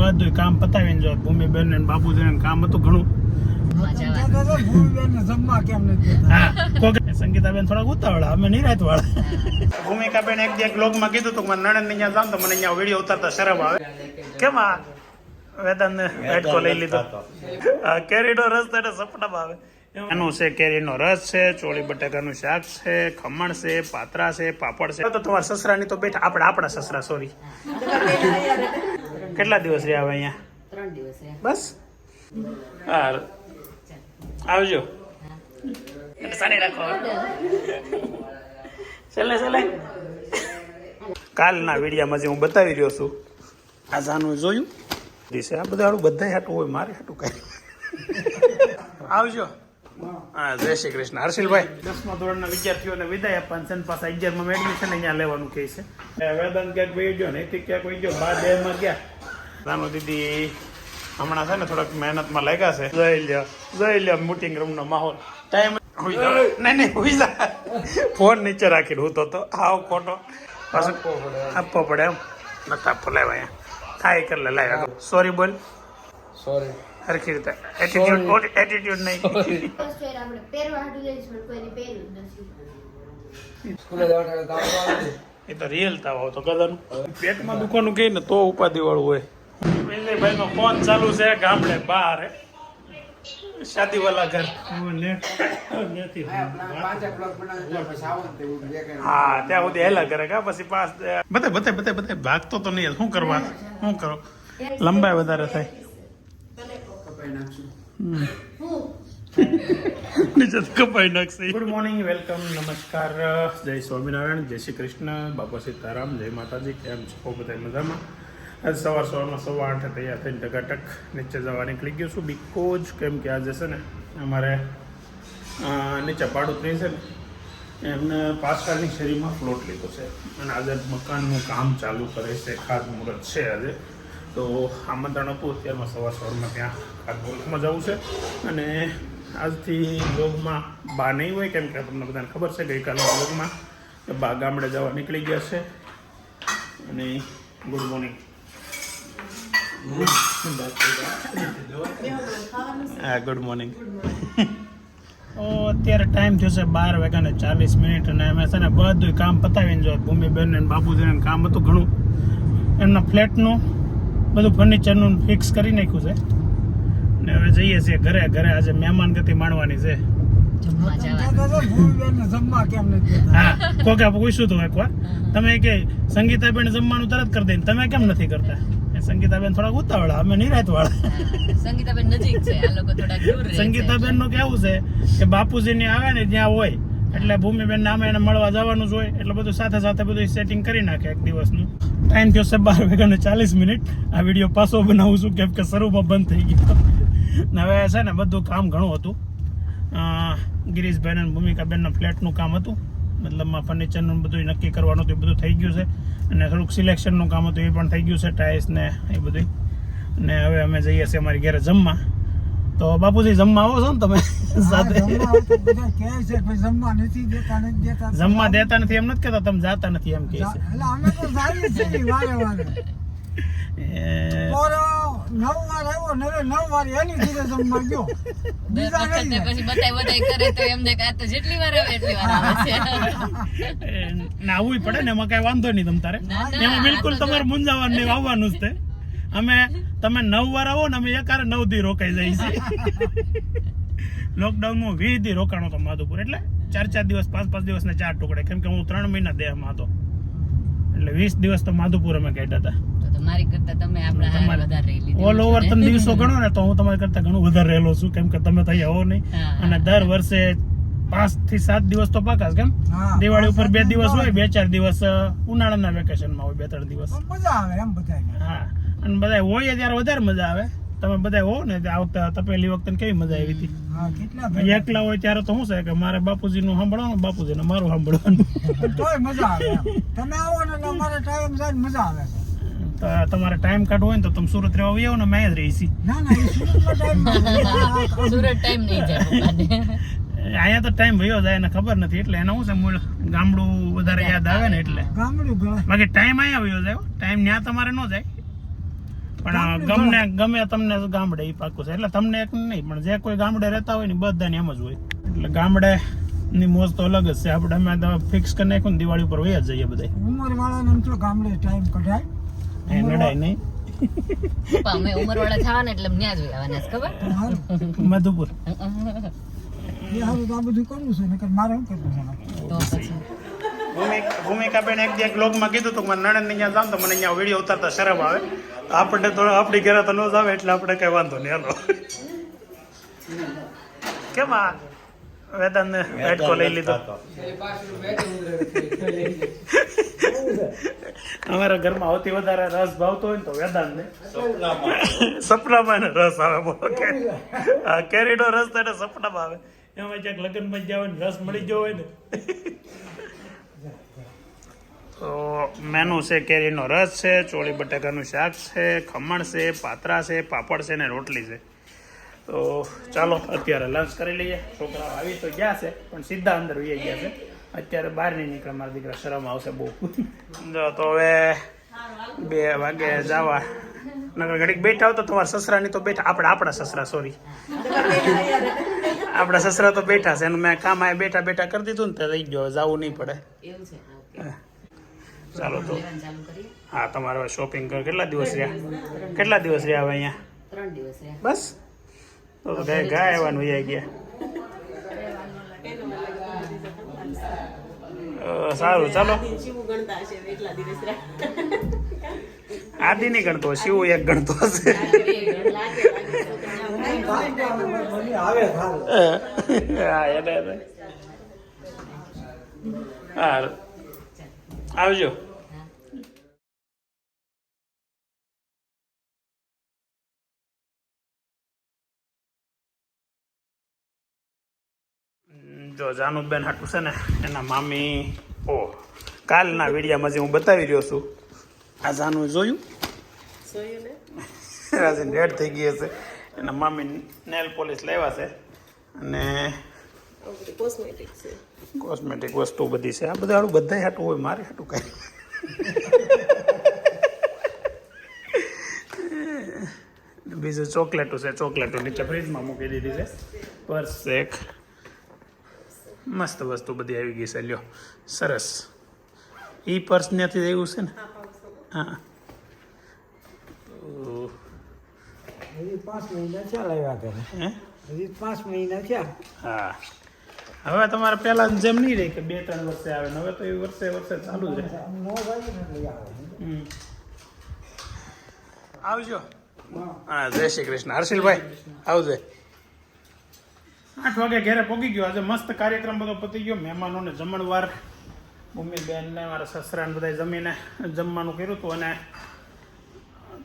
બધું કામ પતાવીને જો ભૂમિબેન ને બાબુજીને કામ હતું ઘણું. હા સંગીતાબેન થોડા ઉતાવળા, અમે નિરાત વાળા. ભૂમિકાબેન એક બ્લોગમાં કીધું હતું મને નણંદ ને જાવ તો મને અહીંયા વિડીયો ઉતારતા શરમ આવે. કેમ આ વેદાંત હેડકો લઈ લીધો? કેરીનો રસ તો સપનામાં આવે. એનું છે કેરીનો રસ છે, ચોળી બટાકાનું શાક છે, ખમણ છે, પાત્રા છે, પાપડ છે. તો તમારા સસરાની તો બેઠા આપણા સસરા સોરી કેટલા દિવસ રહ્યા હવે અહીંયા? 3 દિવસ બસ. હા આવજો. સારી રાખો. ચાલે કાલના વિડીયામાં જે હું બતાવી રહ્યો છું આ જાનું જોયું છે. આ બધા બધા હાટું હોય, મારે હાટું કઈ. આવજો. હા જય શ્રી કૃષ્ણ. હર્ષિલભાઈ 10મા ધોરણના વિદ્યાર્થીઓને વિદાય આપવાની છે, પાછા 11માં એડમિશન અહીંયા લેવાનું કહે છે. વેદાંત ક્યાંક વહી ગયો ને ક્યાંક વહી ગયો, 2 ગયા. રાનુ દીદી હમણાં છે ને થોડાક મહેનતમાં લાગ્યા છે. જોઈ લ્યો મીટિંગ રૂમ નો માહોલ. ટાઈમ નહીં હુઈ જા. ફોન નીચે રાખીને હું તો હાવ ખોટો પાછો આપવો પડે એમ. નથી આપવો, લાવ્યા અહીંયા થાય કરી લે. લાવ્યા સોરી બોલ. સોરી હરખી રીતે એટીટ્યુડ નહીં. એ તો રિયલ તાવ તો ગધાનું પેટમાં દુખવાનું કહે ને તો ઉપાધિ વાળું હોય. ભાઈ નો ફોન ચાલુ છે ગામડે બહાર શાદી વાલા ઘર. હા ત્યાં સુધી હેલા કરે કા પછી પાસ બધા ભાગતો તો નહીં. શું કરવા શું કરો, લંબાઈ વધારે થાય. નીચે કપાઈ નાખશે. ગુડ મોર્નિંગ, વેલકમ, નમસ્કાર, જય સ્વામિનારાયણ, જય શ્રી કૃષ્ણ, બાપા સીતારામ, જય માતાજી. કેમ છો બધા મજામાં? આજ સવારમાં 8:15 તૈયાર થઈને ટકાટક નીચે જવા નીકળી ગયો છું. બીકોઝ કેમ કે આજે છે ને અમારે નીચે પાડોતરી છે ને એમને પાસકાની શેરીમાં પ્લોટ લીધો છે અને આજે મકાનનું કામ ચાલુ કરે છે. ખાતમુહૂર્ત છે આજે, તો આમંત્રણ હતું. અત્યારમાં સવારમાં ત્યાં ખાતમુહૂર્તમાં જવું છે. અને આજથી બ્લોગમાં બા નહીં હોય કેમ કે તમને બધાને ખબર છે ગઈકાલના બ્લોગમાં કે બા ગામડે જવા નીકળી ગયા છે. અને ગુડ મોર્નિંગ. હા ગુડ મોર્નિંગ. અત્યારે ટાઈમ થયો છે 12:40 અને અમે છે ને બધું કામ પતાવીને જો ભૂમિબેન ને બાબુજીને કામ હતું ઘણું. એમના ફ્લેટનું બધું ફર્નિચરનું ફિક્સ કરી નાખ્યું છે ને હવે જઈએ છીએ ઘરે. આજે મહેમાન ગતિ માણવાની છે. હા કોકે પૂછ્યું હતું એકવાર, તમે કે સંગીતાબેન જમવાનું તરત કરી દે, તમે કેમ નથી કરતા? સંગીતાબેન થોડા ઉતાવળા, અમે નિરાત વાળા. સંગીતાબેન નજીક છે, આ લોકો થોડા દૂર રહે છે. સંગીતાબેન નું કેવું છે કે બાપુજી ને આવે ને જ્યાં હોય એટલે ભૂમિબેન નામે એને મળવા જવાનું જ હોય એટલે બધું સાથે બધું સેટિંગ કરી નાખે એક દિવસનું. ટાઈમ થયો છે 12:40. આ વિડીયો પાછો બનાવું છું કેમ કે શરૂમાં બંધ થઈ ગયો ને હવે છે ને બધું કામ ઘણું હતું. ગિરીશભાઈ અને ભૂમિકાબેનના ફ્લેટનું કામ હતું, મતલબમાં ફર્નિચરનું બધું નક્કી કરવાનું હતું, એ બધું થઈ ગયું છે. અને થોડુંક સિલેક્શનનું કામ હતું, એ પણ થઈ ગયું છે, ટાઇલ્સ ને એ બધું. અને હવે અમે જઈએ છીએ અમારી ઘરે જમવા. તો બાપુજી જમવા આવો છો ને તમે સાથે? જમવા દેતા નથી એમ નથી કહેતા, તમે જાતા નથી એમ કહે છે. આવવું પડે ને, એમાં કઈ વાંધો નહીં. તમ તારે એમાં બિલકુલ તમારે મૂંઝાવાનું નહીં, આવવાનું જ. અમે તમે 9 વાર આવો ને અમે એકારે 9 દી રોકાઈ જાય છે. લોકડાઉનમાં 20 દી રોકાણો હતો માધુપુર, એટલે 4 દિવસ 5 દિવસ ને 4 ટુકડે, કેમ કે હું 3 મહિના દેહમાં હતો એટલે 20 દિવસ તો માધુપુર અમે કાઢ્યા હતા. મારી કરતા તમે આપણા વધારે રહી લીધું. ઓલ ઓવર તમે દિવસો ગણો ને તો હું તમારી કરતા ઘણું વધારે રહેલો છું, કેમ કે તમે તો અહીંયા હો નહીં. અને દર વર્ષે 5 થી 7 દિવસ તો પાકા કેમ દિવાળી ઉપર 2 દિવસ હોય, 2-4 દિવસ ઉનાળાના વેકેશનમાં હોય, 2-3 દિવસ મજા આવે એમ બધા. હા અને બધા હોય ત્યારે વધારે મજા આવે. તમે બધા હો ને આ વખતે તપેલી વખતે કેવી મજા આવી હતી. એકલા હોય ત્યારે તો શું છે કે મારે બાપુજી નું સાંભળવાનું, બાપુજી ને મારું સાંભળવાનું. તમારે ટાઈમ કાઢવો હોય ને તો તમે સુરત રહેવા આવો ને, મેં જ રહી છી. અહીંયા તો ટાઈમ વયો જાય ને ખબર નથી, એટલે એના શું છે ગામડું વધારે યાદ આવે ને એટલે. બાકી ટાઈમ અહીંયા વયો જાય, ટાઈમ ત્યાં તમારે ન જાય. પણ ગમે તમને ગામડે એ પાકું છે. એટલે તમને એક નહીં પણ જે કોઈ ગામડે રહેતા હોય ને બધાને એમ જ હોય. એટલે ગામડે ની મોજ તો અલગ જ છે. આપણે અમે તો ફિક્સ કરી નાખ્યું ને દિવાળી ઉપર વહી જ જઈએ બધા. ઉંમર વાળાને તો ગામડે ટાઈમ કઢાય એ નડાય નહીં. અમે ઉંમરવાળા થવાના એટલે ત્યાં જ આવવાના છે, ખબર? મધુપુર એ હારું તો આ બધું કરવું છે નકર મારે શું કરવું છે તો પછી ભૂમિકાબેન એક બ્લોગમાં કીધું હતું કે મારે નણંદ ને ત્યાં જાઉં તો મને અહીંયા વિડીયો ઉતારતા શરમ આવે. આપણે તો આપણી ઘરે તો ન જ આવે એટલે આપણે કઈ વાંધો નહીં. હાલો કેમ આ વેદાંતને બેઠકો લઈ લીધો. અમારા ઘરમાં સૌથી વધારે રસ ભાવતો હોય ને તો વેદાંત ને સપનામાં એને રસ આવે. બોલો કે કેરીનો રસ તો એને સપનામાં આવે. એમાં ક્યાંક લગ્નમાં જ હોય ને રસ મળી ગયો હોય ને તો મેનુ છે કેરીનો રસ છે, ચોળી બટાકાનું શાક છે, ખમણ છે, પાતરા છે, પાપડ છે ને રોટલી છે. તો ચાલો અત્યારે લંચ કરી લઈએ. છોકરાઓ આવી તો ગયા છે પણ સીધા અંદર વહી ગયા છે. અત્યારે બહાર નહીં નીકળે. મારા દીકરા શરમ આવશે બહુ. તો હવે 2 વાગે જવા. નગર ઘડીક બેઠા હો તો તમારા સસરાની તો બેઠા આપણા સસરા સોરી આપણા સસરા તો બેઠા છે. એનું મેં કામ આ બેઠા કરી દીધું ને તો રહી ગયો. જવું નહીં પડે. એવું છે. ચાલો તો ચાલુ કરીએ. હા તમારે હવે શોપિંગ કર. કેટલા દિવસ રહ્યા હવે અહીંયા? 3 દિવસ રહ્યા. બસ તો ગાય આવવાનું વહી ગયા. સારું ચાલો. આદિ નહીં ગણતો, શિવ એક ગણતો હશે. હા એને હા આવજો. જો જાનુબેન હાટું છે ને એના મામી કાલના વિડીયામાં જે હું બતાવી રહ્યો છું. આ જાનુ જોયું રાજન રેડ થઈ ગઈ હશે. એના મામી નેલ પોલિશ લાવ્યા છે અને કોસ્મેટિક વસ્તુ બધી છે. આ બધા બધા હાટું હોય, મારે હાટું કાંઈ. બીજું ચોકલેટો છે. ચોકલેટો નીચે ફ્રીજમાં મૂકી દીધી છે. પર્સ એક મસ્ત વસ્તુ બધી આવી ગઈ છે. લ્યો સરસ. ઈ પર્સ ત્યાંથી આવ્યું છે ને? હા. હજી 5 મહિના થયા લાવ્યા કરે. હે હજી 5 મહિના થયા. હા હવે તમારે પહેલા જેમ નહીં રહી કે 2-3 વર્ષે આવે ને. હવે તો એ વર્ષે ચાલુ જ રહે. આવજો. હા જય શ્રી કૃષ્ણ. હર્ષિલભાઈ આવજે. 8 વાગે ઘરે પહોંચી ગયો. આજે મસ્ત કાર્યક્રમ બધો પતી ગયો. મહેમાનોને જમણવાર ભૂમિબેનને મારા સસરાને બધા જમીને જમવાનું કર્યું હતું અને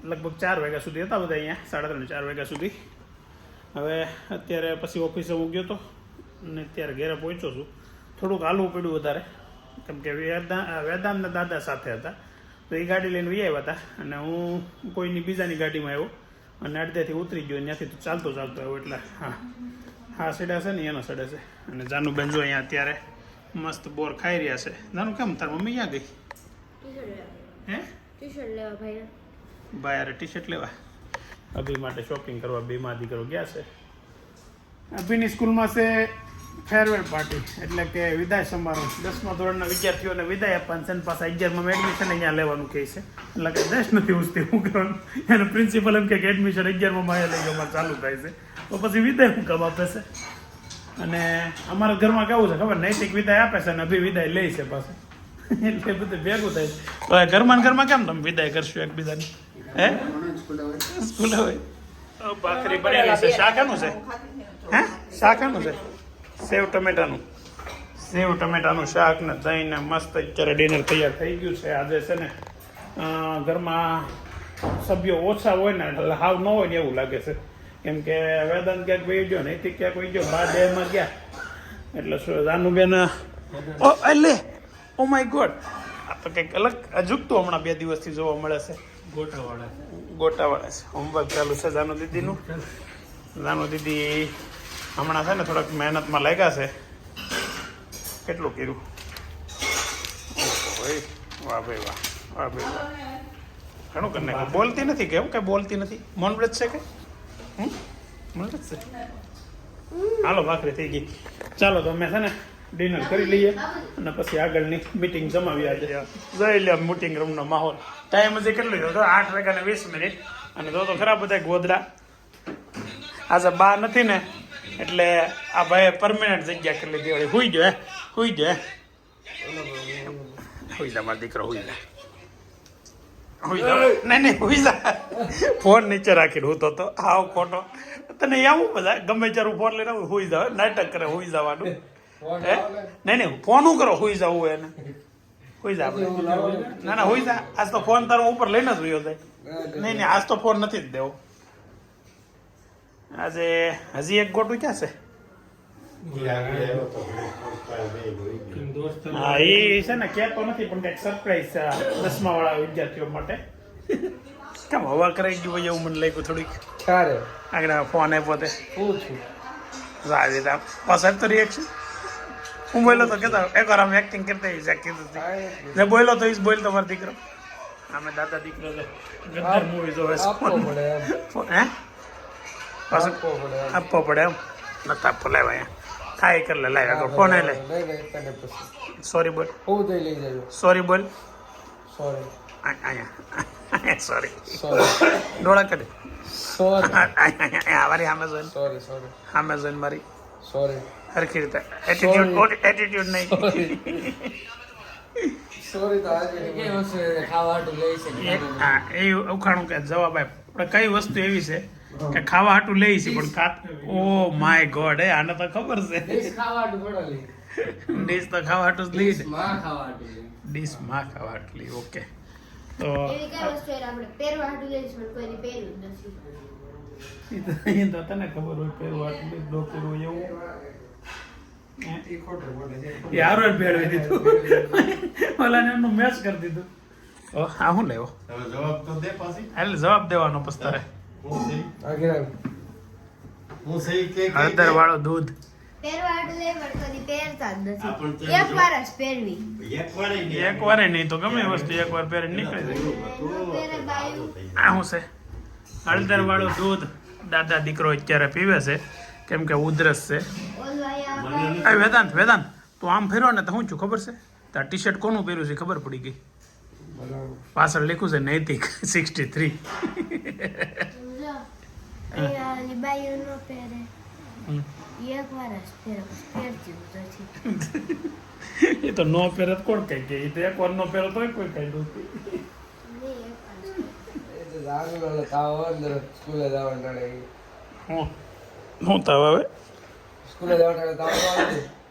લગભગ 4 વાગ્યા સુધી હતા બધા અહીંયા. 3:30-4 વાગ્યા સુધી. હવે અત્યારે પછી ઓફિસે હું ગયો હતો અને અત્યારે ઘરે પહોંચ્યો છું. થોડુંક હાલવું પડ્યું વધારે કેમ કે વેદાંતના દાદા સાથે હતા તો એ ગાડી લઈને વી આવ્યા હતા અને હું કોઈની બીજાની ગાડીમાં આવ્યો અને અડધેથી ઉતરી ગયો. ત્યાંથી તો ચાલતો આવ્યો. એટલે હા સડા છે ને એનો સડે છે. અને જાનુબેન જો અહીંયા અત્યારે મસ્ત બોર ખાઈ રહ્યા છે. જાનુ કેમ તાર મમ્મી ક્યાં ગઈ? હે ટી-શર્ટ લેવા ભાઈ. ભાઈ અરે ટી-શર્ટ લેવા અભી માટે શોપિંગ કરવા 2 દીકરો ગયા છે. અભીની સ્કૂલમાં છે ફેરવેલ પાર્ટી એટલે કે વિદાય સમારોહ. 10મા ધોરણના વિદ્યાર્થીઓને વિદાય આપવાનું છે. પાછા 11માં એડમિશન અહીંયા લેવાનું કહે છે. એટલે કે દેશ નથી ઉસતી શું કરવાનું. એને પ્રિન્સિપલ એમ કે એડમિશન 11માં લઈ ગયો ચાલુ થાય છે તો પછી વિદાય શું કામ આપે છે. અને અમારા ઘરમાં કેવું છે ખબર, નૈતિક વિદાય આપે છે અને અભી વિદાય લે છે પાછું. એટલે બધું ભેગું થાય છે. ઘરમાં કેમ તમે વિદાય કરશો એકબીજાની? હે સ્કૂલ હોય ભાખરી બનેલી છે. શાકાનું છે? હે શાકાનું છે? સેવ ટમેટાનું શાક ને દહીં ને મસ્ત અત્યારે ડિનર તૈયાર થઈ ગયું છે. આજે છે ને ઘરમાં સભ્યો ઓછા હોય ને એટલે હાવ ન હોય ને એવું લાગે છે. કેમ કે વેદાંત ક્યાંક વહી ગયો, નૈતિક ક્યાંક વહી ગયો, બા દેહમાં ગયા. એટલે જાનુબેન લે ઓ માય ગોડ આ તો કંઈક અલગ અજુકતું હમણાં 2 દિવસથી જોવા મળે છે. ગોટાવાળા છે. હોમવર્ક ચાલુ છે જાનુ દીદીનું. જાનુ દીદી હમણાં છે ને થોડાક મહેનતમાં લાગ્યા છે. કેટલું કર્યું? વાહ ભાઈ વાહ. ઘણું કરી નાખ્યું. બોલતી નથી કેવું કે બોલતી નથી? મૌન વ્રત છે કે મૌન વ્રત છે? હાલો ભાખરી થઈ ગઈ. ચાલો તો અમે છે ને ડિનર કરી લઈએ અને પછી આગળની મિટિંગ જમાવી. આજે જોઈ લે મિટિંગ રૂમનો માહોલ. ટાઈમ હજી કેટલું થયો? 8:20 અને તો ખરા બધા ગોદડા. આજે બા નથી ને એટલે આ ભાઈ પરમેનન્ટ જગ્યા કરી લીધી. વળી હુઈ ગયો હુઈ ગયો હુઈ જા મારો દીકરો હુઈ જા હુઈ જા. નહીં હુઈ જા. ફોન નીચે રાખીને હું તો આવ ખોટો તને આવું બધા ગમે ત્યારે ફોન લઈને હુઈ જાવ. નાટક કરે હુઈ જવાનું. હે નહીં ફોન શું કરો હુઈ જવું એને? હુઈ જા ના હુઈ જા. આજ તો ફોન તારો ઉપર લઈને જ રહ્યો જાય. નહીં આજ તો ફોન નથી જ દેવો. આજે હજી એક ગોટું ક્યાં છે? હા એ છે ને કહેતો નથી પણ કંઈક સરપ્રાઈઝ છે 10મા વાળા વિદ્યાર્થીઓ માટે. કેમ હવા કરાઈ ગયું હોય એવું મને લાગ્યું થોડીક. આગળ ફોન આપ્યો તે પાછળ તો રિએક્શન હું બોલ્યો તો કેતા એકવાર આમ એક્ટિંગ કરતા કીધું જે બોલ્યો તો એ જ બોલ તમારો દીકરો. અમે દાદા દીકરો છે ગદ્દાર મૂવી જોવે છે. હે પાછું આપવો પડે એમ નથી આપવો. લાવ અહીંયા ખાઈ કરી લે. લાવ આગળ ફોન લે. સોરી બોલ. સોરી બોલ. અહીંયા સોરી ડોળા કાઢે. મારી સામે જોઈને સામે જોઈને મારી હરખી રીતે એટીટ્યુડ નહીં. એ ઉખાણું કે જવાબ આપ. કઈ વસ્તુ એવી છે કે ખાવા હાટું લઈ છે પણ ઓ માય ગોડ આને તો ખબર છે ડીશ તો ખાવા હાટું જ લઈ છે. ડીશ માં ખાવા હાટું લઈ. ઓકે તો તને ખબર હોય પહેરવું હાટું લઈ દો પહેરવું એવું યાર ભેળવી દીધું. ઓલાને એમનું મેચ કરી દીધું. હા હું લેવો એટલે જવાબ દેવાનો પછી તારે. હળદર વાળો દૂધ એક વાર નહીં તો ગમે વસ્તુ એક વાર પહેરી નીકળી જાય. આ શું છે? હળદર વાળું દૂધ દાદા દીકરો અત્યારે પીવે છે કેમ કે ઉધરસ છે. વેદાંત તું આમ ફેરવો ને તો શું છું ખબર છે? તાર ટી શર્ટ કોનું પહેર્યું છે ખબર પડી ગઈ. પાછળ લખ્યું છે નૈતિક 63. એ તો નો પહેરત કોણ કઈ કે? એ તો એક વાર નો પહેરત હોય કોઈ કઈ દઉં. હું તાવ આવે?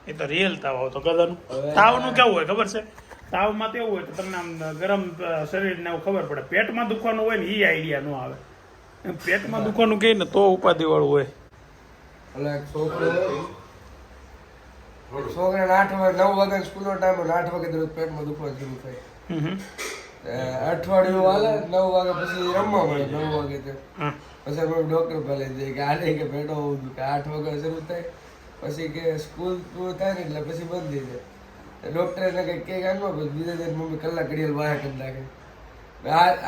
એ તો રિયલ તાવ આવતો કદાનું. તાવનું કેવું હોય ખબર છે? તાવમાં તો એવું હોય કે તમને આમ ગરમ શરીરને એવું ખબર પડે. પેટમાં દુખવાનું હોય ને એ આઈડિયા ન આવે. પેટમાં દુખવાનું કહે ને તો ઉપાધિ વાળું હોય. છોકરા 9 વાગે સ્કૂલનો ટાઈમ 8 વાગે દરરોજ પેટમાં દુખવા શરૂ થાય. અઠવાડિયું હાલે 9 વાગે પછી રમવા મળે 9 વાગે પછી ડોક્ટર પાસે જાય કે આને કે પેટો દુખે. 8 વાગે શરૂ થાય પછી કે સ્કૂલ પૂરું થાય ને એટલે પછી બંધ થઈ જાય. ડોક્ટર એને કઈ કે કાઢવા પછી બીજા દિવસ મમ્મી કલાક ઘડિયાળ બહાર કરી નાખે.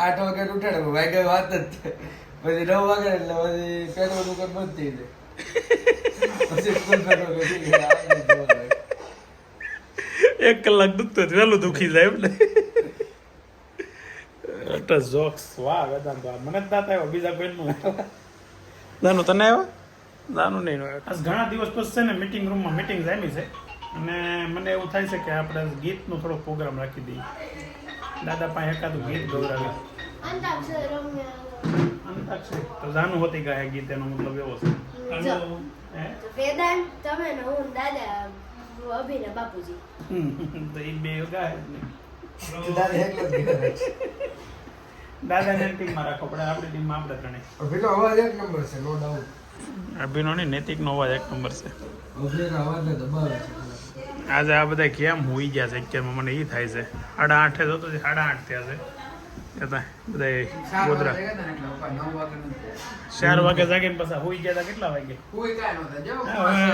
8 વાગે ઉઠાડે વાગ્યા વાત જ થાય. પછી 9 વાગે એટલે પછી પેટમાં દુકાન બંધ થઈ જાય. પછી સ્કૂલ એક કલાક દુખતો વહેલું દુખી જાય એમ ને. જોક્સ વાહ વેદાંત મને જ દાંત આવ્યો. બીજા કોઈનું દાનું તને આવ્યો? દાનું નહીં આવ્યો. ઘણા દિવસ પછી છે ને મિટિંગ રૂમમાં મિટિંગ જામી છે અને મને એવું થાય છે કે આપણે ગીતનો થોડો પ્રોગ્રામ રાખી દઈએ. દાદા પાસે એકાદું ગીત ગૌરાવી. અંતાક્ષરી તો જાનું હોતી ગાય ગીત એનો મતલબ એવો છે. વેદાંત તમે ને હું દાદા અભિને બાપુજી તો એ બે ગાય દાદા દાદાને ટીમમાં રાખો પડે. આપણી ટીમમાં આપણે ત્રણે. અભિનો અવાજ એક નંબર છે નો ડાઉટ. અભિનો નહીં નૈતિકનો અવાજ એક નંબર છે. અભિનો અવાજ દબાવે છે. આજે આ બધા કેમ હોઈ ગયા છે અત્યારમાં મને એ થાય છે. 8:30 જોતો 8:30 થયા છે. બધા ગોધરા 4 વાગે જાગીને પાછા હોઈ ગયા હતા. કેટલા વાગે?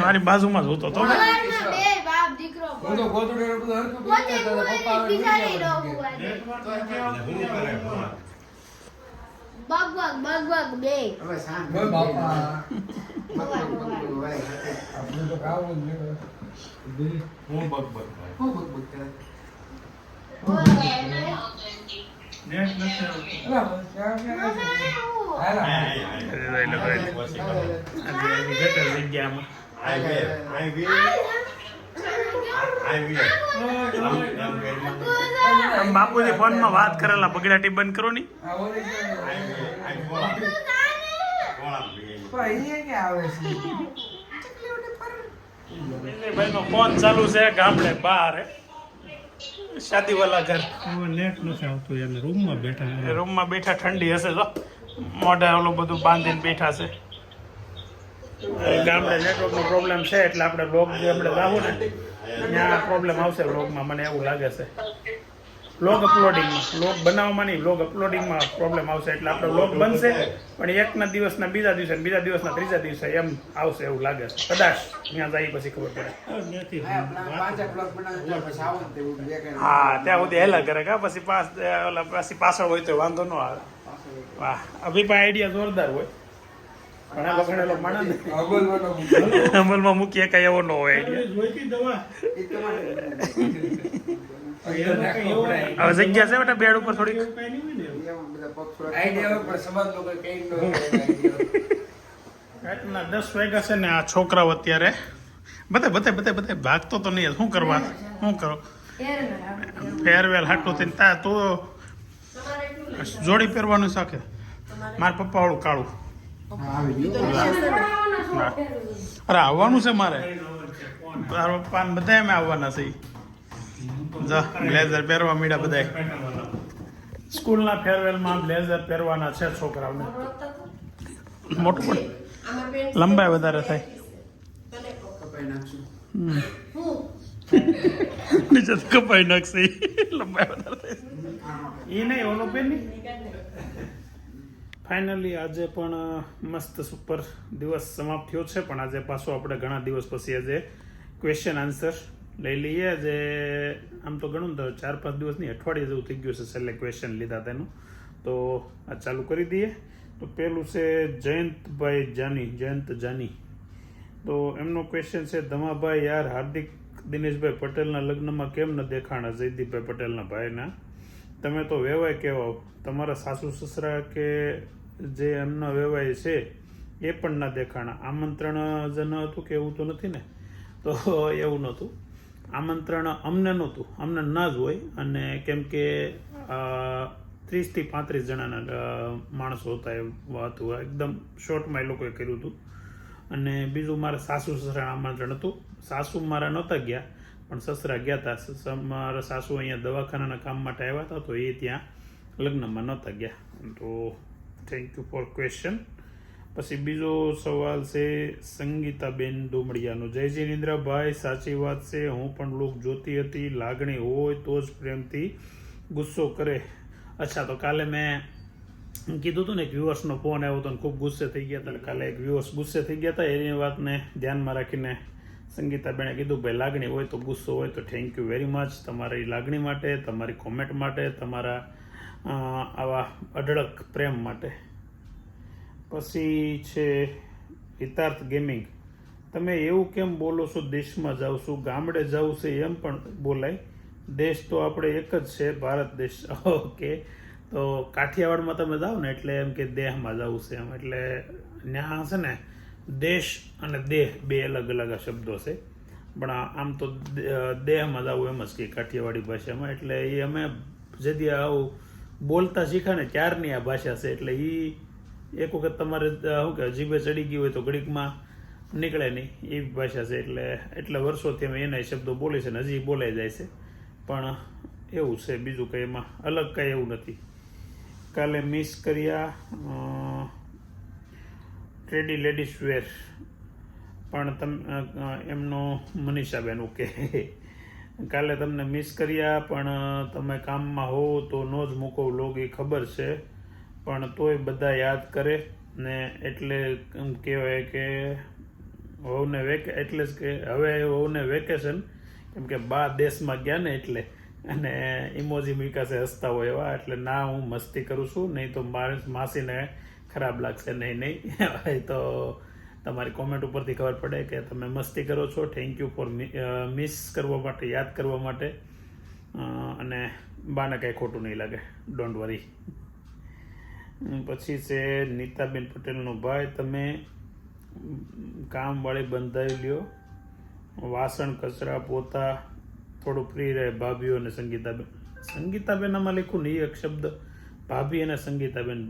મારી બાજુમાં જ હોતો તો. બે બાપ દીકરો હું તો ગોદડું બધું હરખું પોતે પપ્પા પપ્પા બિચારી રહું બગ બે બોલ બાપા આપણે તો ખાવું જ નહીં. હું બગ બગ નેટ નથી આવતું. અલા, ક્યાં ક્યાં છે? હાલા. ગટર જગ્યામાં આમ બાપુજી ફોનમાં વાત કરેલા બગડાટી બંધ કરો ની. આ ઓલી છે. પણ અહીંયા ક્યાં આવે છે? ભાઈ નો ફોન ચાલુ છે ગામડે બહાર શાદી વાલા ઘર. નેટ નથી આવતું એને રૂમમાં બેઠા ઠંડી હશે તો મોઢા ઓલું બધું બાંધીને બેઠા છે. ગામડે નેટવર્કનો પ્રોબ્લેમ છે એટલે આપણે બ્લોગ જે આપણે લાવું ને ત્યાં પ્રોબ્લેમ આવશે બ્લોગમાં, મને એવું લાગે છે. બ્લોગ અપલોડિંગમાં, બ્લોગ બનાવવામાં નહીં, બ્લોગ અપલોડિંગમાં પ્રોબ્લેમ આવશે. એટલે આપણો બ્લોગ બનશે પણ એકના દિવસના બીજા દિવસે, બીજા દિવસના ત્રીજા દિવસે એમ આવશે એવું લાગે છે. કદાચ ત્યાં જાય પછી ખબર પડે. હા ત્યાં સુધી હેલા કરે કા પછી પછી પાછળ હોય તો વાંધો ન આવે. વાહ અભિપ્રાય આઈડિયા જોરદાર હોય ઘણા ઘણેલો માણસ અમલમાં મૂકીએ કઈ એવો ન હોય આઈડિયા. હવે જગ્યા છે બેટા બેડ ઉપર થોડીક. આઈડિયા પણ સમાજ લોકો કઈ ન રાતના 10 વાગ્યા છે ને આ છોકરાઓ અત્યારે બધે ભાગતો તો નહીં. શું કરવા શું કરો ફેરવેલ હાટું થઈને તો જોડી પહેરવાનું શાખે મારા પપ્પા વાળું કાળું. અરે આવવાનું છે મારે, તારા પપ્પા ને બધા અમે આવવાના છે. બ્લેઝર પહેરવા મીડા બધા સ્કૂલના ફેરવેલમાં બ્લેઝર પહેરવાના છે છોકરાઓને. મોટું પણ લંબાઈ વધારે થાય. નીચે કપાઈ નાખશે લંબાઈ વધારે થાય એ નહીં ઓલો પેન નહીં. ફાઇનલી આજે પણ મસ્ત સુપર દિવસ સમાપ્ત થયો છે પણ આજે પાછો આપણે ઘણા દિવસ પછી આજે ક્વેશ્ચન આન્સર લઈ લઈએ. આજે આમ તો ઘણું 4-5 દિવસની અઠવાડિયે જેવું થઈ ગયું છે છેલ્લે ક્વેશ્ચન લીધા તેનું, તો આ ચાલુ કરી દઈએ. તો પેલું છે જયંત જાની. તો એમનો ક્વેશ્ચન છે ધમાભાઈ યાર હાર્દિક દિનેશભાઈ પટેલના લગ્નમાં કેમ ન દેખાણા જયદીપભાઈ પટેલના ભાઈના? તમે તો વેવાય કહેવાઓ, તમારા સાસુ સસરા કે જે એમનો વેવાય છે એ પણ ના દેખાણા. આમંત્રણ જ ન હતું કે એવું તો નથી ને? તો એવું નહોતું, આમંત્રણ અમને નહોતું, અમને ના જ હોય. અને કેમ કે 30 થી 35 જણાના માણસો હતા એવું હતું, એકદમ શોર્ટમાં એ લોકોએ કર્યું હતું. અને બીજું મારા સાસુ સસરા આમંત્રણ હતું. સાસુ મારા નહોતા ગયા પણ સસરા ગયા હતા. મારા સાસુ અહીંયા દવાખાનાના કામ માટે આવ્યા હતા તો એ ત્યાં લગ્નમાં નહોતા ગયા. તો થેન્ક યુ ફોર ક્વેશ્ચન. પછી બીજો સવાલ છે સંગીતાબેન ડુમડિયાનો. જય જિનેન્દ્રભાઈ સાચી વાત છે, હું પણ લોક જોતી હતી, લાગણી હોય તો જ પ્રેમથી ગુસ્સો કરે. અચ્છા તો કાલે મેં કીધું હતું ને એક વ્યુઅર્સનો ફોન આવ્યો હતો ને ખૂબ ગુસ્સે થઈ ગયા હતા. કાલે એક વ્યુઅર્સ ગુસ્સે થઈ ગયા હતા, એની વાતને ધ્યાનમાં રાખીને સંગીતાબેને કીધું ભાઈ લાગણી હોય તો ગુસ્સો હોય તો થેન્ક યુ વેરી મચ તમારી લાગણી માટે, તમારી કોમેન્ટ માટે, તમારા આવા અઢળક પ્રેમ માટે. પછી છે હિતાર્થ ગેમિંગ. તમે એવું કેમ બોલો છો દેશમાં જાઉં છું, ગામડે જાઉં છે એમ પણ બોલાય, દેશ તો આપણે એક જ છે ભારત દેશ. ઓકે તો કાઠિયાવાડમાં તમે જાઓ ને એટલે એમ કે દેહમાં જવું છે એમ, એટલે ત્યાં છે ને દેશ અને દેહ બે અલગ અલગ શબ્દો છે પણ આમ તો દેહમાં જવું એમ જ કે કાઠિયાવાડી ભાષામાં. એટલે એ અમે જેથી આવું બોલતા શીખ્યા ને ત્યારની આ ભાષા છે. એટલે એ એક વખત તમારે શું કે જીભે ચડી ગઈ હોય તો ઘડીકમાં નીકળે નહીં એવી ભાષા છે. એટલે વર્ષોથી અમે એના શબ્દો બોલે છે ને હજી બોલાઈ જાય છે પણ એવું છે, બીજું કંઈ એમાં અલગ કંઈ એવું નથી. કાલે મિસ કર્યા ટ્રેડી લેડીઝ વેર પણ એમનો મનીષાબેન ઓકે. કાલે તમને મિસ કર્યા પણ તમે કામમાં હો તો ન જ મૂકો વ્લોગ એ ખબર છે પણ તોય બધા યાદ કરે ને એટલે એમ કહેવાય કે વહુને એટલે જ કે હવે વહુને વેકેશન કેમ કે બા દેશમાં ગયા ને એટલે અને ઇમોજી મૂક્યા છે હસતા હોય એવા, એટલે ના હું મસ્તી કરું છું, નહીં તો મારે માસીને ખરાબ લાગશે. નહીં તો તમારી કોમેન્ટ ઉપરથી ખબર પડે કે તમે મસ્તી કરો છો. થેન્ક યુ ફોર મિસ કરવા માટે, યાદ કરવા માટે. અને બાને કાંઈ ખોટું નહીં લાગે, ડોન્ટ વરી. પછી છે નીતાબેન પટેલનો ભાઈ, તમે કામવાળી બંધાઈ લ્યો, વાસણ કચરા પોતા થોડું ફ્રી રહે. ભાભીઓ અને સંગીતાબેન. સંગીતાબેન આમાં લખ્યું ને એક શબ્દ ભાભી અને સંગીતાબેન.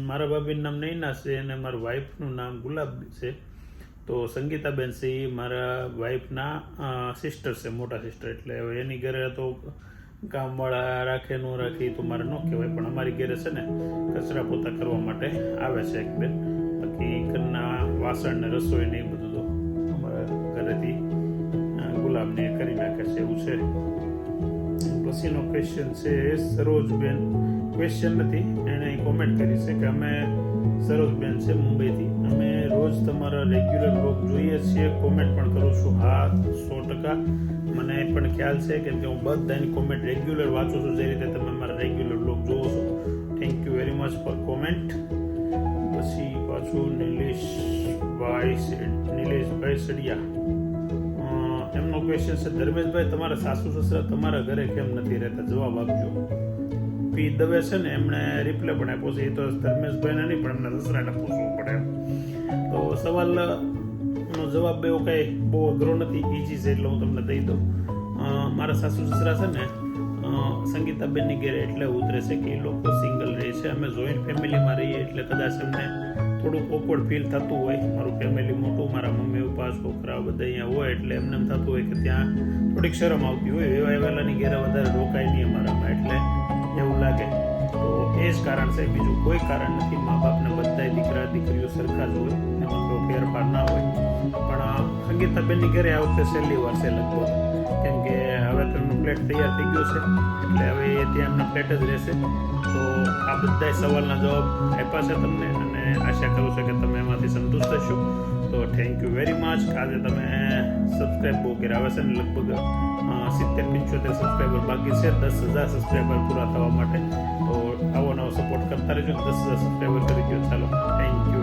મારા ભાભીનું નામ નૈના છે અને મારા વાઈફનું નામ ગુલાબ છે. તો સંગીતાબેન છે એ મારા વાઈફના સિસ્ટર છે, મોટા સિસ્ટર. એટલે હવે એની ઘરે તો કામવાળા રાખે ન રાખે તો મારે ન કહેવાય, પણ અમારી ઘરે છે ને કચરા પોતા કરવા માટે આવે છે એક બેન. બાકી ઘરના વાસણ ને રસોઈ ને એ બધું તો અમારા ઘરેથી ગુલાબને કરી નાખે છે, એવું છે. પછીનો ક્વેશ્ચન છે સરોજબેન. ક્વેશ્ચન નથી, એણે કોમેન્ટ કરી છે કે અમે સરોજબેન છે મુંબઈથી, અમે રોજ તમારા રેગ્યુલર બ્લોગ જોઈએ છીએ, કોમેન્ટ પણ કરું છું. હા, 100%. મને પણ ખ્યાલ છે કેમ કે હું બધાની કોમેન્ટ રેગ્યુલર વાંચું છું, જે રીતે તમે મારા રેગ્યુલર બ્લોગ જોવો છો. Thank you very much for comment. પછી પાછું નિલેશભાઈ સડિયા, એમનો ક્વેશ્ચન છે ધર્મેશભાઈ તમારા સાસુ સસરા તમારા ઘરે કેમ નથી રહેતા, જવાબ આપજો. પી દવે છે ને એમણે રિપ્લાય પણ આપ્યો છે. એ તો ધર્મેશભાઈને નહીં પણ એમના સસરાને પૂછવું પડે. તો સવાલનો જવાબ એવો કંઈ બહુ અઘરો નથી, ઇઝી છે, એટલે હું તમને દઈ દઉં. મારા સાસુ સસરા છે ને સંગીતાબેનની ઘેરે એટલે ઉતરે છે કે એ લોકો સિંગલ રહે છે. અમે જોઈન્ટ ફેમિલીમાં રહીએ એટલે કદાચ એમને થોડુંક ઓકવર્ડ ફીલ થતું હોય. મારું ફેમિલી મોટું, મારા મમ્મી પપ્પા છોકરા બધા અહીંયા હોય એટલે એમને એમ થતું હોય કે ત્યાં થોડીક શરમ આવતી હોય. એવા એવાલાની ઘેરે વધારે રોકાય નહીં અમારામાં, એટલે એવું લાગે. તો એ જ કારણ છે, બીજું કોઈ કારણ નથી. મા બાપને બધા દીકરા દીકરીઓ સરખા જ હોય, એમાં કોઈ ફેરફાર ના હોય. પણ સંગીતાબેનની ઘરે આ વખતે છેલ્લી વાર છે લગભગ, કેમ કે હવે તો એમનું ફ્લેટ તૈયાર થઈ ગયો છે, એટલે હવે એ ત્યાં એમના ફ્લેટ જ રહેશે. તો આ બધા સવાલના જવાબ આપ્યા છે તમને, અને આશા કરું છું કે તમે એમાંથી સંતુષ્ટ થશો. તો થેન્ક યુ વેરી મચ. આજે તમે સબસ્ક્રાઈબ બહુ કર્યા આવે છે ને, લગભગ 70-75 સબસ્ક્રાઈબર બાકી છે 10,000 સબસ્ક્રાઈબર પૂરા થવા માટે. તો આવો નવો સપોર્ટ કરતા રહેજો. 10,000 સબસ્ક્રાઈબર કરી દો. ચાલો, થેન્ક યુ.